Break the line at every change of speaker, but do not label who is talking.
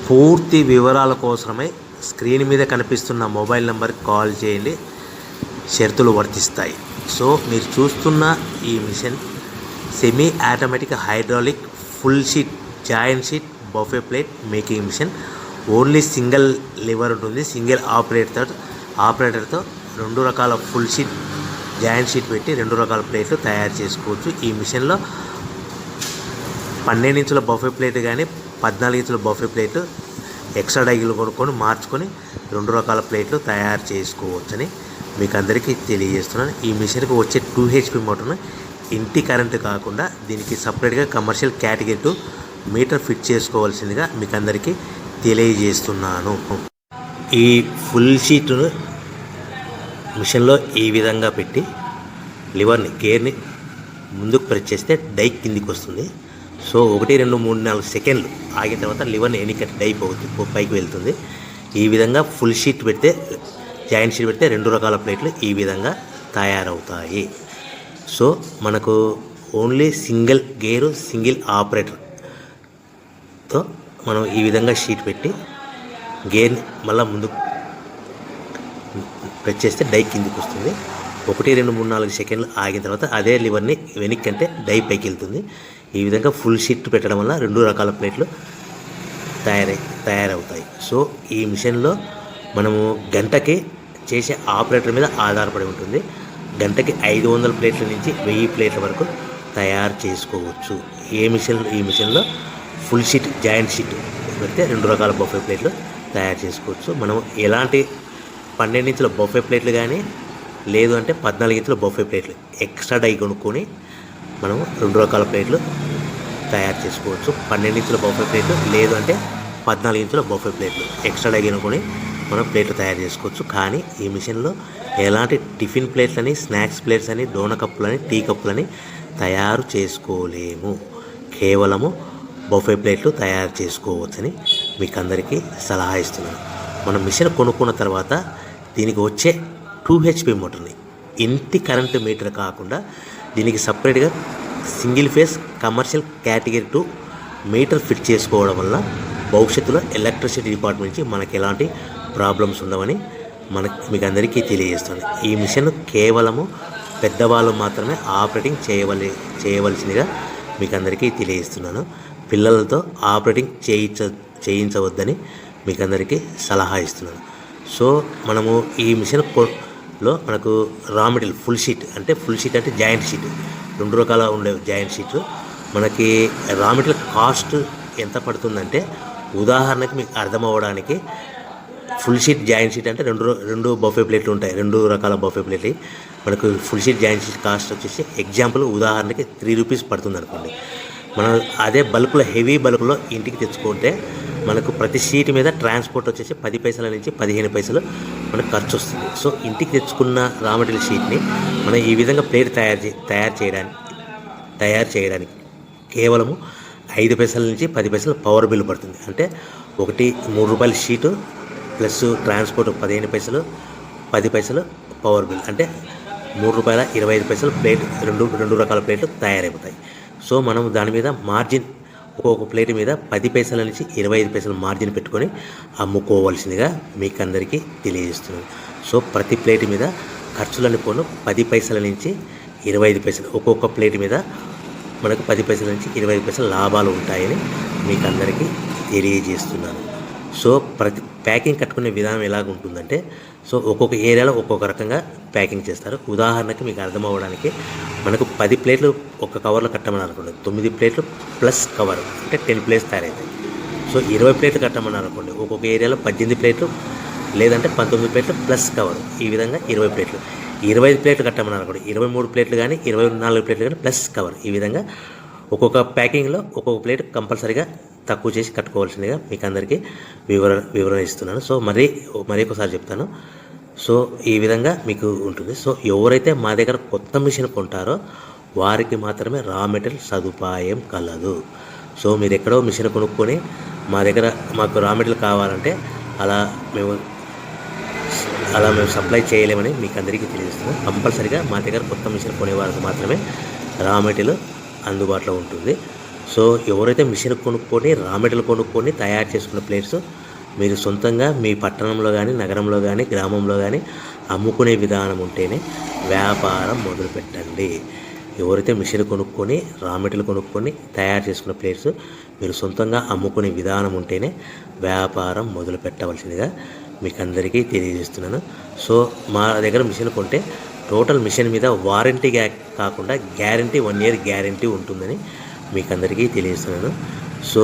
పూర్తి వివరాల కోసమై స్క్రీన్ మీద కనిపిస్తున్న మొబైల్ నెంబర్కి కాల్ చేయండి. షరతులు వర్తిస్తాయి. సో మీరు చూస్తున్న ఈ machine semi automatic hydraulic full sheet joint sheet buffet plate making machine. Only single lever ఉంటుంది. సింగిల్ ఆపరేటర్తో 2 రకాల ఫుల్ షీట్ జాయింట్ షీట్ పెట్టి 2 రకాల ప్లేట్లు తయారు చేసుకోవచ్చు. ఈ మిషన్లో 12 ఇంచుల బఫే ప్లేట్ కానీ 14 ఇంచుల బఫే ప్లేట్ ఎక్స్ట్రా డైలు కొనుక్కొని మార్చుకొని 2 రకాల ప్లేట్లు తయారు చేసుకోవచ్చని మీకు అందరికీ తెలియజేస్తున్నాను. ఈ మిషన్కి వచ్చే 2 HP మోటార్ను ఇంటి కరెంటు కాకుండా దీనికి సపరేట్గా కమర్షియల్ కేటగిరీ 2 మీటర్ ఫిట్ చేసుకోవాల్సిందిగా మీకు అందరికీ తెలియజేస్తున్నాను. ఈ ఫుల్ షీట్ను మిషన్లో ఈ విధంగా పెట్టి లివర్ని గేర్ని ముందుకు ప్రెస్ చేస్తే డై కిందికి వస్తుంది. సో 1 2 3 4 సెకండ్లు ఆగిన తర్వాత లివర్ని ఎన్నికట్టి డై పైకి వెళ్తుంది. ఈ విధంగా ఫుల్ షీట్ పెడితే జాయింట్ షీట్ పెడితే 2 రకాల ప్లేట్లు ఈ విధంగా తయారవుతాయి. సో మనకు ఓన్లీ సింగిల్ గేరు సింగిల్ ఆపరేటర్తో మనం ఈ విధంగా షీట్ పెట్టి గేర్ని మళ్ళీ ముందుకు ప్రెస్ చేస్తే డై కిందికి వస్తుంది. 1 2 3 4 సెకండ్లు ఆగిన తర్వాత అదే లివర్ని వెనక్కి అంటే డై పైకి వెళ్తుంది. ఈ విధంగా ఫుల్ షీట్ పెట్టడం వల్ల 2 రకాల ప్లేట్లు తయారవుతాయి. సో ఈ మిషన్లో మనము గంటకి చేసే ఆపరేటర్ మీద ఆధారపడి ఉంటుంది. గంటకి 500 ప్లేట్ల నుంచి 1000 ప్లేట్ల వరకు తయారు చేసుకోవచ్చు. ఈ మిషన్లో ఫుల్ షీట్ జాయింట్ షీట్ పెడితే 2 రకాల బఫే ప్లేట్లు తయారు చేసుకోవచ్చు. మనం ఎలాంటి 12 ఇంచుల బఫే ప్లేట్లు కానీ లేదు అంటే 14 ఇంచుల బఫే ప్లేట్లు ఎక్స్ట్రా డై కొనుక్కొని మనం 2 రకాల ప్లేట్లు తయారు చేసుకోవచ్చు. 12 ఇంచుల బఫే ప్లేట్లు లేదు అంటే 14 ఇంచుల బఫే ప్లేట్లు ఎక్స్ట్రా డై కొనుక్కొని మనం ప్లేట్లు తయారు చేసుకోవచ్చు. కానీ ఈ మిషన్లో ఎలాంటి టిఫిన్ ప్లేట్లని స్నాక్స్ ప్లేట్స్ అని డోనా కప్పులని టీ కప్పులని తయారు చేసుకోలేము. కేవలము బఫే ప్లేట్లు తయారు చేసుకోవచ్చని మీకు అందరికీ సలహా ఇస్తున్నాను. మనం మిషన్ కొనుక్కున్న తర్వాత దీనికి వచ్చే 2 HP మోటార్ని ఇంటి కరెంటు మీటర్ కాకుండా దీనికి సపరేట్గా single phase commercial category 2 metre fit చేసుకోవడం వల్ల భవిష్యత్తులో ఎలక్ట్రిసిటీ డిపార్ట్మెంట్ నుంచి మనకి ఎలాంటి ప్రాబ్లమ్స్ ఉండవని మీకు అందరికీ తెలియజేస్తుంది. ఈ మిషన్ కేవలము పెద్దవాళ్ళు మాత్రమే ఆపరేటింగ్ చేయవలసిందిగా మీకు అందరికీ తెలియజేస్తున్నాను. పిల్లలతో ఆపరేటింగ్ చేయించవద్దని మీకు అందరికీ సలహా ఇస్తున్నాను. సో మనము ఈ మిషన్లో మనకు రా మెటీరియల్ ఫుల్ షీట్ అంటే జాయింట్ షీట్ 2 రకాల ఉండే జాయింట్ షీట్లు మనకి రా మెటీరియల్ కాస్ట్ ఎంత పడుతుందంటే ఉదాహరణకి మీకు అర్థం అవ్వడానికి ఫుల్ షీట్ జాయింట్ షీట్ అంటే 2 బఫే ప్లేట్లు ఉంటాయి. 2 రకాల బఫే ప్లేట్లు మనకు full sheet joint sheet cost వచ్చేసి ఎగ్జాంపుల్ ఉదాహరణకి 3 రూపీస్ పడుతుంది అనుకోండి. మనం అదే బల్క్లో హెవీ బల్క్లో ఇంటికి తెచ్చుకుంటే మనకు ప్రతి షీట్ మీద ట్రాన్స్పోర్ట్ వచ్చేసి 10 పైసల నుంచి 15 పైసలు మనకు ఖర్చు వస్తుంది. సో ఇంటికి తెచ్చుకున్న రా మెటీరియల్ షీట్ని మనం ఈ విధంగా ప్లేట్ తయారు చేయడానికి కేవలము 5 పైసల నుంచి 10 పైసలు పవర్ బిల్ పడుతుంది. అంటే 3 రూపాయల షీటు ప్లస్ ట్రాన్స్పోర్ట్ 15 పైసలు 10 పైసలు పవర్ బిల్ అంటే 3 రూపాయల 25 పైసలు ప్లేట్ 2 రకాల ప్లేట్లు తయారైపోతాయి. సో మనం దాని మీద మార్జిన్ ఒక్కొక్క ప్లేట్ మీద 10 పైసల నుంచి 25 పైసలు మార్జిన్ పెట్టుకొని అమ్ముకోవాల్సిందిగా మీకు అందరికీ తెలియజేస్తున్నాను. సో ప్రతి ప్లేట్ మీద ఖర్చులని పోను 10 పైసల నుంచి 25 పైసలు ఒక్కొక్క ప్లేట్ మీద మనకు 10 పైసల నుంచి 25 పైసలు లాభాలు ఉంటాయని మీకు అందరికీ తెలియజేస్తున్నాను. సో ప్రతి ప్యాకింగ్ కట్టుకునే విధానం ఎలాగ ఉంటుందంటే సో ఒక్కొక్క ఏరియాలో ఒక్కొక్క రకంగా ప్యాకింగ్ చేస్తారు. ఉదాహరణకి మీకు అర్థం అవ్వడానికి మనకు 10 ప్లేట్లు ఒక కవర్లో కట్టమని అనుకోండి, 9 ప్లేట్లు ప్లస్ కవర్ అంటే 10 ప్లేట్స్ తయారవుతాయి. సో 20 ప్లేట్లు కట్టమని అనుకోండి, ఒక్కొక్క ఏరియాలో 18 ప్లేట్లు లేదంటే 19 ప్లేట్లు ప్లస్ కవర్ ఈ విధంగా 20 ప్లేట్లు. 25 ప్లేట్లు కట్టమని అనుకోండి, 23 ప్లేట్లు కానీ 24 ప్లేట్లు కానీ ప్లస్ కవర్ ఈ విధంగా ఒక్కొక్క ప్యాకింగ్లో ఒక్కొక్క ప్లేట్ కంపల్సరీగా తక్కువ చేసి కట్టుకోవాల్సిందిగా మీకు అందరికీ వివరణ ఇస్తున్నాను. సో మరీ ఒకసారి చెప్తాను. సో ఈ విధంగా మీకు ఉంటుంది. సో ఎవరైతే మా దగ్గర కొత్త మిషన్ కొంటారో వారికి మాత్రమే రా మెటీరియల్ సదుపాయం కలదు. సో మీరు ఎక్కడో మిషన్ కొనుక్కొని మాకు రా మెటీరియల్ కావాలంటే అలా మేము సప్లై చేయలేమని మీకు అందరికీ తెలియజేస్తున్నాం. కంపల్సరీగా మా దగ్గర కొత్త మిషన్ కొనే వారికి మాత్రమే రా మెటీరియల్ అందుబాటులో ఉంటుంది. సో ఎవరైతే మిషన్ కొనుక్కొని రా మెటీరియల్ కొనుక్కొని తయారు చేసుకున్న ప్లేట్స్ మీరు సొంతంగా మీ పట్టణంలో కానీ నగరంలో కానీ గ్రామంలో కానీ అమ్ముకునే విధానం ఉంటేనే వ్యాపారం మొదలుపెట్టండి. ఎవరైతే మిషన్ కొనుక్కొని రా మెటీరియల్ కొనుక్కొని తయారు చేసుకున్న ప్లేట్స్ మీరు సొంతంగా అమ్ముకునే విధానం ఉంటేనే వ్యాపారం మొదలు పెట్టవలసిందిగా మీకు అందరికీ తెలియజేస్తున్నాను. సో మా దగ్గర మిషన్ కొంటే టోటల్ మిషన్ మీద వారంటీ కాకుండా గ్యారంటీ 1 year గ్యారంటీ ఉంటుందని మీకు అందరికీ తెలియజేస్తున్నాను. సో